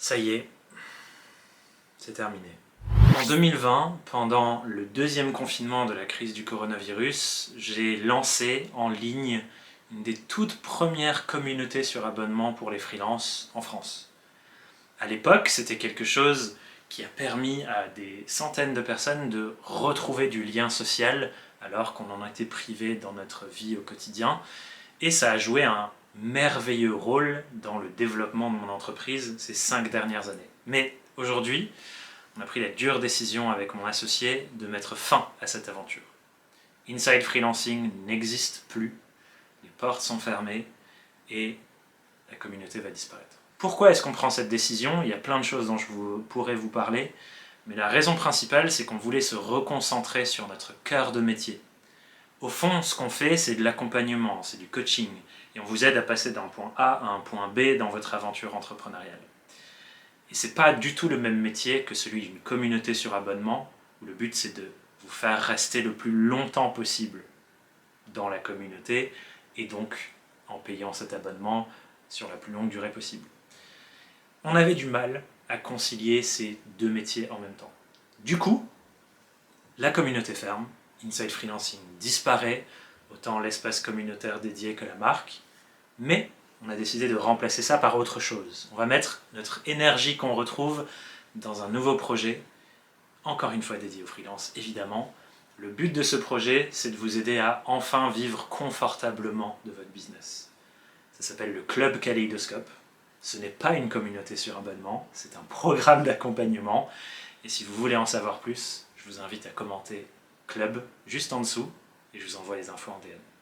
Ça y est, c'est terminé. En 2020, pendant le deuxième confinement de la crise du coronavirus, j'ai lancé en ligne une des toutes premières communautés sur abonnement pour les freelances en France. À l'époque, c'était quelque chose qui a permis à des centaines de personnes de retrouver du lien social alors qu'on en était privé dans notre vie au quotidien. Et ça a joué un merveilleux rôle dans le développement de mon entreprise ces 5 dernières années. Mais aujourd'hui, on a pris la dure décision avec mon associé de mettre fin à cette aventure. Inside Freelancing n'existe plus, les portes sont fermées et la communauté va disparaître. Pourquoi est-ce qu'on prend cette décision? Il y a plein de choses dont je pourrais vous parler, mais la raison principale, c'est qu'on voulait se reconcentrer sur notre cœur de métier. Au fond, ce qu'on fait, c'est de l'accompagnement, c'est du coaching, et on vous aide à passer d'un point A à un point B dans votre aventure entrepreneuriale. Et c'est pas du tout le même métier que celui d'une communauté sur abonnement, où le but c'est de vous faire rester le plus longtemps possible dans la communauté, et donc en payant cet abonnement sur la plus longue durée possible. On avait du mal à concilier ces deux métiers en même temps. Du coup, la communauté ferme, Inside Freelancing disparaît, autant l'espace communautaire dédié que la marque, mais on a décidé de remplacer ça par autre chose. On va mettre notre énergie qu'on retrouve dans un nouveau projet, encore une fois dédié aux freelances, évidemment. Le but de ce projet, c'est de vous aider à enfin vivre confortablement de votre business. Ça s'appelle le Club Kaleidoscope. Ce n'est pas une communauté sur abonnement, c'est un programme d'accompagnement. Et si vous voulez en savoir plus, je vous invite à commenter Club juste en dessous et je vous envoie les infos en DM.